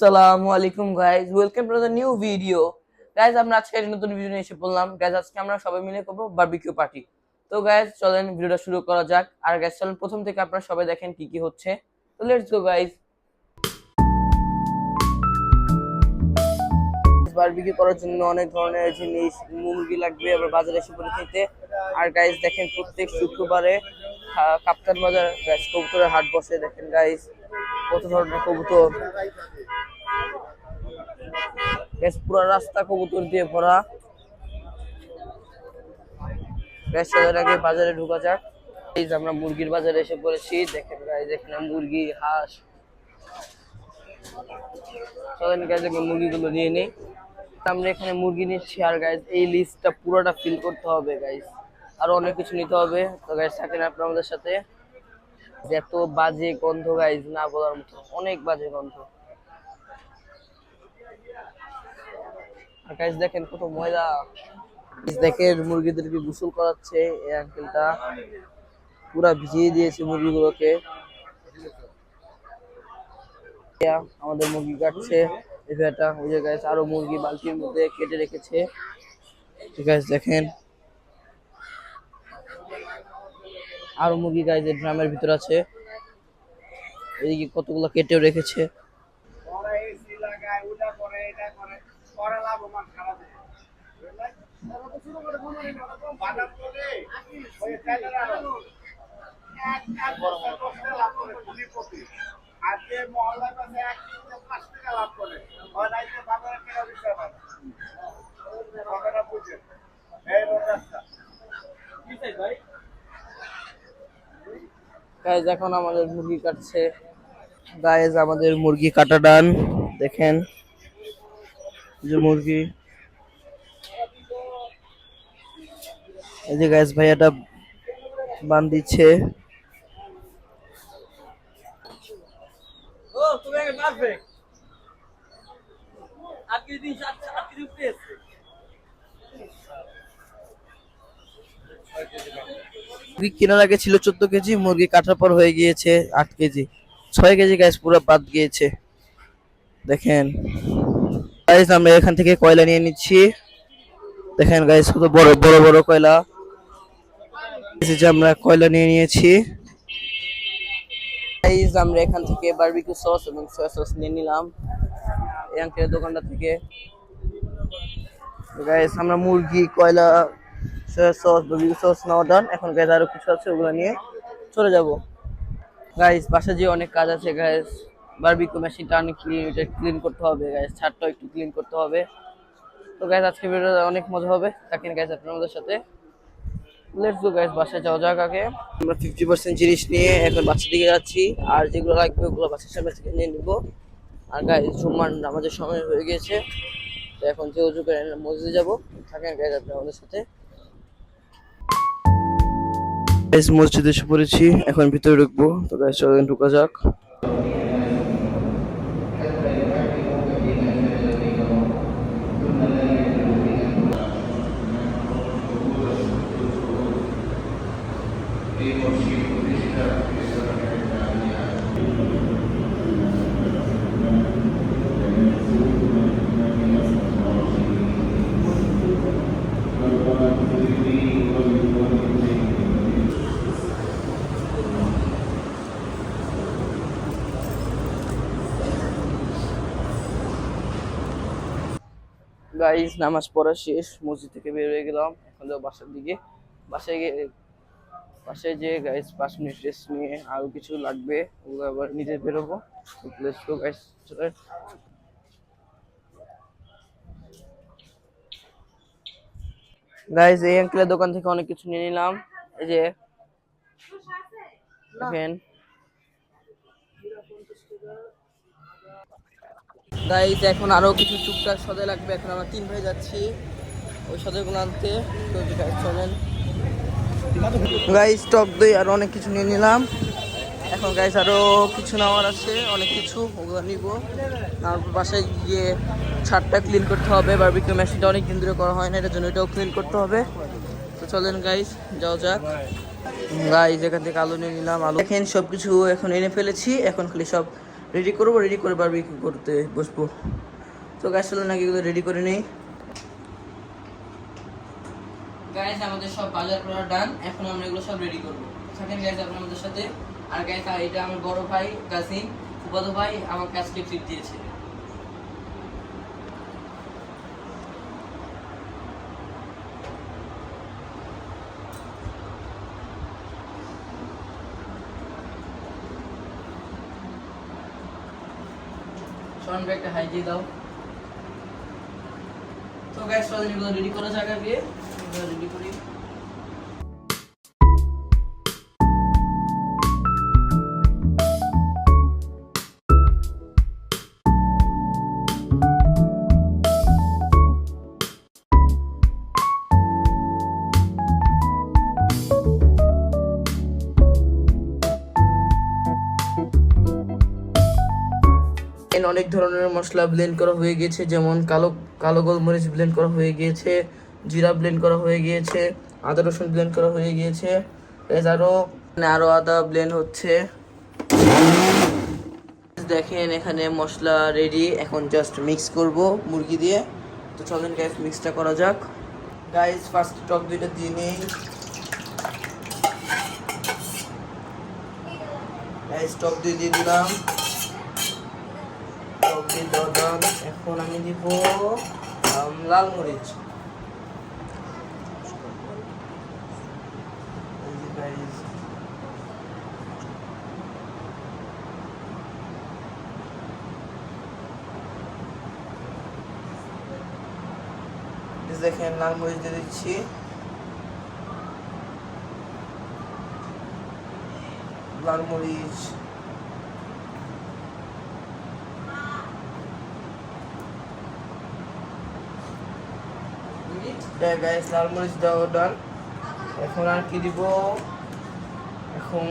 আসসালামু আলাইকুম guys, welcome to the new video. Guys আমরা আজকে একটা নতুন ভিডিও নিয়ে এসে বললাম। গাইজ আজকে আমরা সবাই মিলে করবো বারবিকিউ পার্টি। তো গাইজ চলেন ভিডিওটা শুরু করা যাক। আর গাইজ চলেন প্রথম থেকে আপনারা সবাই দেখেন কি কি হচ্ছে। তো লেটস গো গাইজ। বারবিকিউ করার জন্য অনেক ধরনের জিনিস মুরগি লাগবে, আবার বাজারে এসে পড়ে খেতে। আর গাইজ দেখেন প্রত্যেক শুক্রবারে কাপ্তান বাজার গাইজ কবুতরের হাট বসে। দেখেন গাইজ কত ধরনের কবুতর, পুরো রাস্তা কবুতর দিয়ে ভরা। চলার আগে বাজারে ঢোকা যাক। এই যে আমরা মুরগির বাজারে এসে পড়েছি। দেখেন গাইজ এখানে মুরগি, হাঁস। চলেন গাইজ মুরগিগুলো নিয়ে নেই। আমরা এখানে মুরগি নিচ্ছি। আর গাইজ এই লিস্টটা পুরোটা ফিল করতে হবে গাইজ, আরো অনেক কিছু নিতে হবে। তো গাইজ থাকেন আপনারা আমাদের সাথে। এত বাজে গন্ধ গাইজ, না বলার মতো, অনেক বাজে গন্ধ। আর গাইজ দেখেন কত ময়লা। দেখেন মুরগিদেরকে গোসল করাচ্ছে এই আঙ্কেলটা, পুরা ভিজিয়ে দিয়েছে মুরগিগুলোকে। আমাদের মুরগি কাটছে এই ভাইটা। ওই যে গাইজ আরো মুরগি বালতির মধ্যে কেটে রেখেছে। ঠিক আছে, দেখেন আরো মুরগি গাইজ ড্রামের ভিতর আছে। এদিকে কতগুলো কেটেও রেখেছে। গাইজ এখন আমাদের মুরগি কাটছে। গাইজ আমাদের মুরগি কাটা ডান। দেখেন যে মুরগি, এই যে গাইজ ভাইয়াটা বান দিচ্ছে। মুরগি কেনার আগে ছিল 14 কেজি, মুরগি কাটার পর হয়ে গিয়েছে 8 কেজি। 6 কেজি গাইজ পুরো বাদ গিয়েছে। দেখেন গাইজ আমরা এখান থেকে কয়লা নিয়ে নিচ্ছি। দেখেন গাইজ কত বড় বড় বড় কয়লা। যে আমরা কয়লা নিয়ে নিয়েছি। গাইজ আমরা এখান থেকে বারবিকিউ সস এবং সয়া সস নিয়ে নিলাম এই আঙ্কেলের দোকানটা থেকে। গাইজ আমরা মুরগি, কয়লা, সয়া সস, বারবিকিউ সস নেওয়া ডান। এখন গাইজ আরো কিছু আছে, ওগুলো নিয়ে চলে যাব। গাইজ বাসা যে অনেক কাজ আছে গাইজ। বারবিকিউ মেশিনটা অনেক ক্লিন করতে হবে গাইজ, ছাদটাও একটু ক্লিন করতে হবে। তো গাইজ আজকে ভিডিওটা অনেক মজা হবে। থাকেন গাইজ আপনার আমাদের সাথে। লেটস গো গাইজ, বাসায় যাওয়া যাক। আগে আমরা 50% জিনিস নিয়ে এখন বাসার দিকে যাচ্ছি। আর যেগুলো লাগবে ওগুলো বাসার সামনে থেকে নিয়ে নিবো। আর গাইজ জুম্মার নামাজের সময় হয়ে গিয়েছে, তো এখন যে উজু করে মসজিদে যাবো। থাকেন গাইজ আপনার আমাদের সাথে। গাইজ মসজিদে এসে পড়েছি, এখন ভিতরে ঢুকবো। তো গাইজ চলেন ঢুকা যাক। গাইজ নামাজ পড়া শেষ, মসজিদ থেকে বের হয়ে গেলাম। এখন যাবো বাসার দিকে। বাসায় গিয়ে বাসায় যে গাইজ 5 মিনিট রেস্ট নিয়ে আরো কিছু লাগবে ওগুলো আবার নিজে বেরোবো। Let's go guys. গাইজ এই আঙ্কেলের দোকান থেকে অনেক কিছু নিয়ে নিলাম। এই যে দেখেন গাইজ এখন আরো কিছু টুকটাক সদাই লাগবে। এখন আমরা 3 ভাই যাচ্ছি ওই সদাইগুলো আনতে। তো গাইজ চলেন। গাইজ টক দই আর অনেক কিছু নিয়ে নিলাম। এখন গাইজ আরো কিছু নেওয়ার আছে, অনেক কিছু, ওগুলো নিব। তারপর বাসায় গিয়ে ছাদটা ক্লিন করতে হবে। বারবিকিউ মেশিনটা অনেক দিন ধরে করা হয় না, এটার জন্য এটাও ক্লিন করতে হবে। তো চলেন গাইজ যাও যাক। গাইজ এখান থেকে আলু নিয়ে নিলাম। আলু দেখেন সবকিছু এখন এনে ফেলেছি। এখন খালি সব রেডি করবো, রেডি করে বারবিকিউ করতে বসবো। তো গাইস চলো নাকি এগুলো রেডি করে নেই। গাইস আমাদের সব বাজার করা ডান, এখন আমরা এগুলো সব রেডি করবো। থাকেন গাইস আপনারা আমাদের সাথে। আর গাইস এটা আমার বড় ভাই কাজিন ফুফাতো ভাই আমাকে আজকে ট্রিট দিয়েছে। শোন ভাই একটা হাই দিয়ে দাও। তো গাইস চলেন এগুলো রেডি করা যাক, আগে এগুলো রেডি করি। অনেক ধরনের মশলা ব্লেন্ড করা হয়ে গিয়েছে, যেমন কালো গোলমরিচ ব্লেন্ড করা হয়ে গিয়েছে, জিরা ব্লেন্ড করা হয়ে গিয়েছে, আদা রসুন ব্লেন্ড করা হয়ে গিয়েছে, আরো আদা ব্লেন্ড হচ্ছে। দেখেন এখানে মশলা রেডি, এখন জাস্ট মিক্স করব মুরগি দিয়ে। তো চলেন গাইস মিক্সটা করা যাক। গাইস ফার্স্ট টক দুইটা দিয়ে নেই। গাইস টক দিয়ে দিলাম। এখন আমি দিব লাল মরিচ। দেখেন লাল মরিচ দিয়ে দিচ্ছি। লাল মরিচ গাইস, লাল মরিচ দেওয়া ডান। এখন আর কি দিব, এখন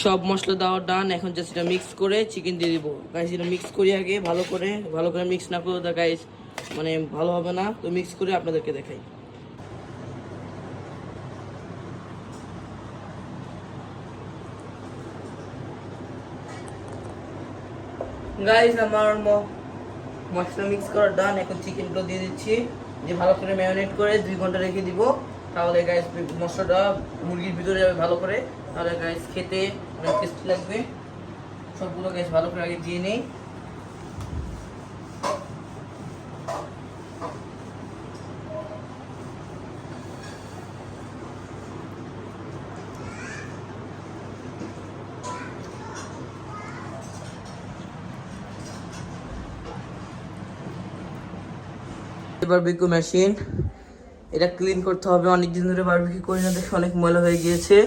সব মশলা দেওয়া ডান। এখন জাস্ট এটা মিক্স করে চিকেন দিয়ে দিব। গাইস এটা মিক্স করি আগে ভালো করে মিক্স না করে দা গাইস মানে ভালো হবে না। তো মিক্স করে আপনাদেরকে দেখাই। গাইস আমার মশলা মিক্স করা ডান। এখন চিকেনগুলো দিয়ে দিচ্ছি, দিয়ে ভালো করে ম্যারিনেট করে 2 ঘন্টা রেখে দিব। তাহলে গাইস মশলাটা মুরগির ভিতরে যাবে ভালো করে, তাহলে গাইস খেতে অনেক টেস্টি লাগবে। সবগুলো গাইস ভালো করে আগে দিয়ে নেই। বারবিকিউ মেশিন এটা ক্লিন করতে হবে, অনেকদিন ধরে বারবিকিউ করি না, দেখে অনেক ময়লা হয়ে গিয়েছে।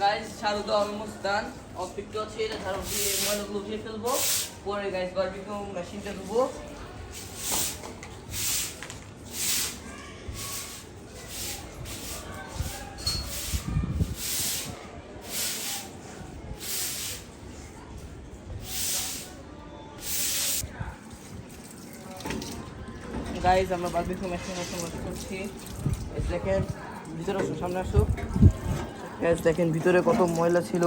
গাইস ঝাড়ু তো অলমোস্ট ডান, অপেক্ষা আছে এটা ঝাড়ু দিয়ে ময়লাগুলো উঠিয়ে ফেলবো। পরে গাইস বারবিকিউ মেশিনটা ধুবো। গাইস আমরা বারবিকিউ মেশিন ওয়াশ করছি। দেখেন ভিতরে আসো, সামনে আসো। গাইস দেখেন ভিতরে কত ময়লা ছিল,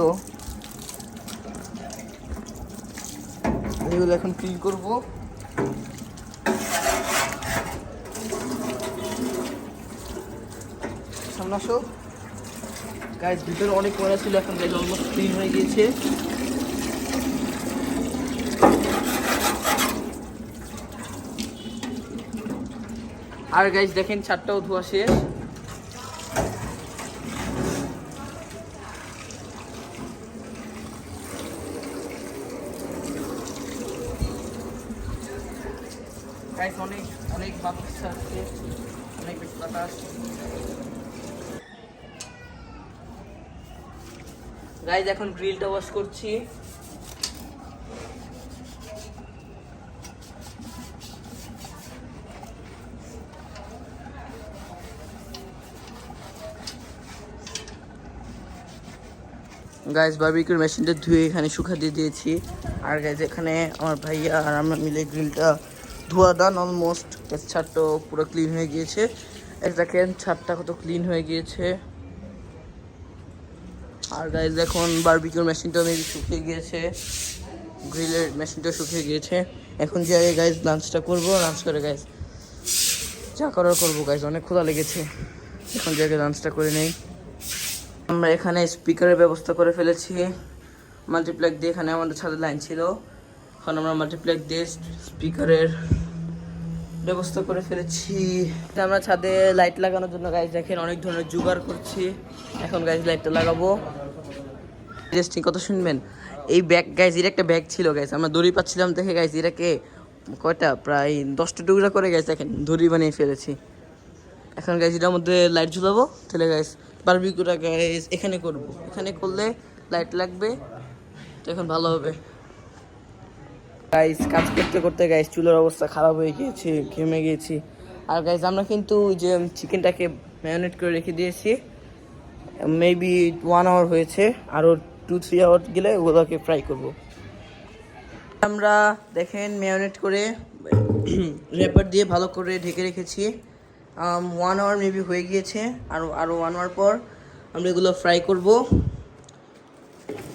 এগুলো এখন ক্লিন করবো। সামনে আসো গাইস। ভিতরে অনেক ময়লা ছিল, এখন গাইস অলমোস্ট ক্লিন হয়ে গিয়েছে। আর গাইস দেখেন ছাদটাও ধোয়া শেষ। গাইস অনেক অনেক বাতাস আসছে, অনেক বেশি বাতাস। গাইস এখন গ্রিলটা ওয়াশ করছি। গাইস বারবিকিউর মেশিনটা ধুয়ে এখানে শুকাতে দিয়েছি। আর গাইস এখানে আমার ভাইয়া আর আমরা মিলে গ্রিলটা ধোয়া ডান অলমোস্ট। ছাদটাও পুরো ক্লিন হয়ে গিয়েছে। দেখেন ছাদটা কত ক্লিন হয়ে গিয়েছে। আর গাইস এখন বারবিকিউর মেশিনটাও মেবি শুকিয়ে গিয়েছে, গ্রিলের মেশিনটাও শুকিয়ে গিয়েছে। এখন যে গাইস লাঞ্চটা করবো, লাঞ্চ করে গাইস যা করার করবো। গাইস অনেক ক্ষুধা লেগেছে, এখন যে লাঞ্চটা করে নেই। আমরা এখানে স্পিকারের ব্যবস্থা করে ফেলেছি মাল্টিপ্লেক্স দিয়ে। এখানে আমাদের ছাদের লাইন ছিল, এখন আমরা মাল্টিপ্লেক্স দিয়ে স্পিকারের ব্যবস্থা করে ফেলেছি। আমরা ছাদে লাইট লাগানোর জন্য গাইস দেখেন অনেক ধরনের জোগাড় করছি। এখন গাইস লাইটটা লাগাবো। ইন্টারেস্টিং কথা শুনবেন, এই ব্যাগ গাইস এর একটা ব্যাগ ছিল গাইস, আমরা দড়ি পাচ্ছিলাম দেখে গাইস এটাকে কয়টা প্রায় 10টা টুকরা করে গাইস দেখেন দড়ি বানিয়ে ফেলেছি। এখন গাইস এটার মধ্যে লাইট ঝুলাবো, তাহলে গাইস বারবিকিউটা গাইস এখানে করব। এখানে করলে লাইট লাগবে, তো এখন ভালো হবে। গাইস কাজ করতে করতে গাইস চুলের অবস্থা খারাপ হয়ে গিয়েছে, ঘেমে গিয়েছি। আর গাইস আমরা কিন্তু যে চিকেনটাকে ম্যারিনেট করে রেখে দিয়েছি, মেবি 1 আওয়ার হয়েছে, আরও 2-3 আওয়ার গেলে ওগুলোকে ফ্রাই করব। আমরা দেখেন ম্যারিনেট করে র্যাপার দিয়ে ভালো করে ঢেকে রেখেছি। 1 আওয়ার মেবি হয়ে গিয়েছে, আরও 1 আওয়ার পর আমরা এগুলো ফ্রাই করব।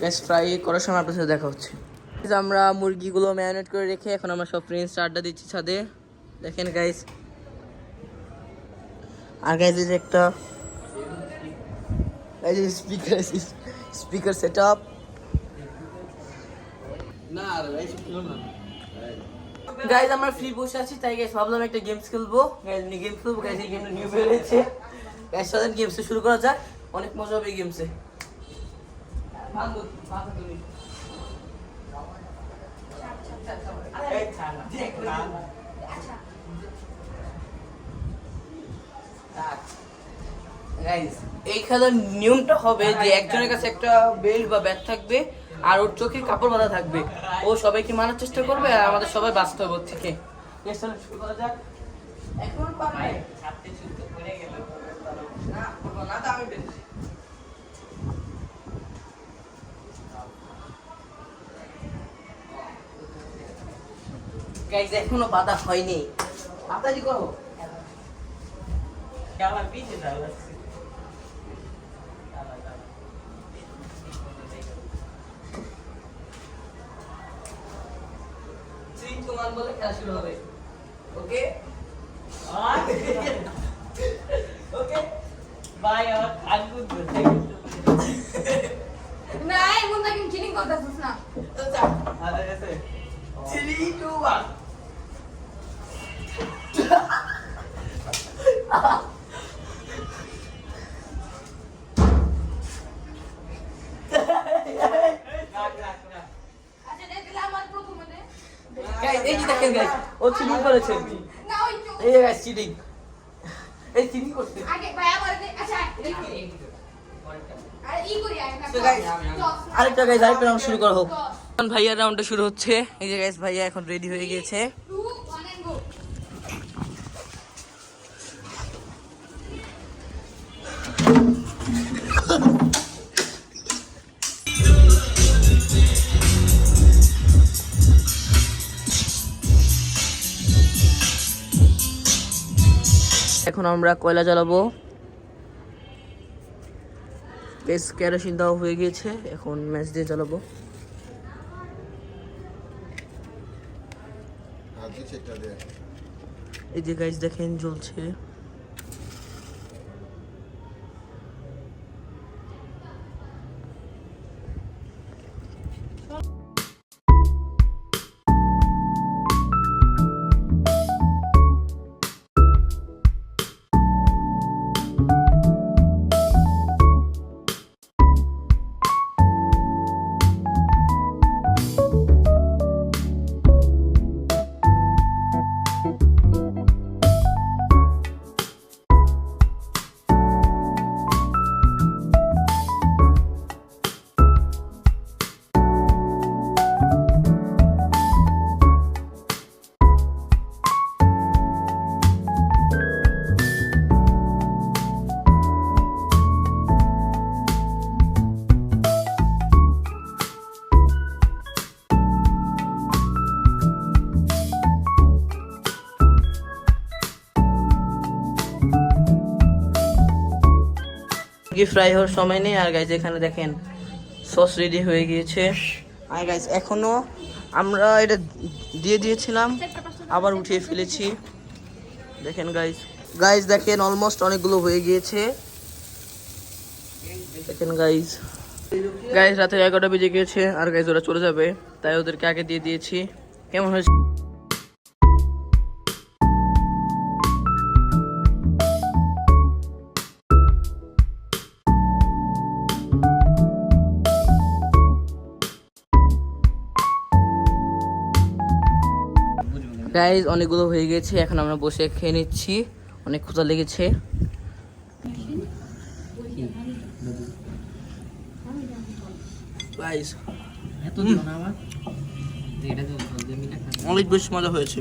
গ্যাস ফ্রাই করার সময় আপনার সাথে দেখা হচ্ছে। আমরা মুরগিগুলো ম্যারিনেট করে রেখে এখন আমরা সব ফ্রেন্ডস আড্ডা দিচ্ছি ছাদে, দেখেন গাইস। আর গাইস এই যে একটা স্পিকার সেট আপ না গাইস। আমরা ফ্রি বসে আছি, তাই গাইস ভাবলাম একটা গেমস খেলবো। গাইস এই গেমটা নিউ বের হয়েছে গাইস। চলেন গেমস শুরু করা যাক, অনেক মজা হবে এই গেমসে। গাইস এই খেলার নিয়মটা হবে যে একজনের কাছে একটা বেল্ট বা ব্যাট থাকবে, আর ওর চোখে কাপড় বাঁধা থাকবে। ও সবাইকে মারার চেষ্টা করবে, আর আমাদের সবাই বাঁচতে হবে ওর থেকে। শুরু করা যাক। এখন পারবে ছাড়তে শুরু করে গেল না, করব না তো আমি বেঁচে। গাইস এখনো বাধা হয়নি, তাড়াতাড়ি করো। আমার পিছে যাও। 3, 2, 1 বলে খেলা শুরু হবে। ওকে ওকে বাই। আর আগুন ধরতে না, এমন না কিন্তু চিনিং করতেছিস না। তো যা আরে এসে 3, 2, 1 আচ্ছা দেখলে আমার প্রথমে দে। গাইস এই যে দেখেন গাইস ও চিটিং করেছে। না ওই তো এই গাইস চিটিং, এই চিটিং করতে। আগে ভাই আমার দে। আচ্ছা আর ই করি আগে না। তো গাইস আরেকটা রাউন্ড শুরু করা হোক। এখন ভাইয়ার রাউন্ডটা শুরু হচ্ছে। এই যে গাইস ভাইয়া এখন রেডি হয়ে গিয়েছে। 2, 1 and go। এখন আমরা কয়লা জ্বালাবো। বেশ কেরোসিন দেওয়া হয়ে গিয়েছে, এখন ম্যাচ দিয়ে জ্বালাবো। এই যে গাইস দেখেন জ্বলছে। মুরগি ফ্রাই হওয়ার সময় নেই। আর গাইজ এখানে দেখেন সস রেডি হয়ে গিয়েছে। আর গাইজ এখনো আমরা এটা দিয়ে দিয়েছিলাম, আবার উঠিয়ে ফেলেছি। দেখেন গাইজ, গাইজ দেখেন অলমোস্ট অনেকগুলো হয়ে গিয়েছে। দেখেন গাইজ, গাইজ রাতে 11টা বেজে গিয়েছে। আর গাইজ ওরা চলে যাবে, তাই ওদেরকে আগে দিয়ে দিয়েছি। কেমন হয়েছে? গাইজ অনেকগুলো হয়ে গেছে, এখন আমরা বসে খেয়ে নিচ্ছি। অনেক ক্ষুধা লেগেছে। গাইজ অনেক বেশি মজা হয়েছে।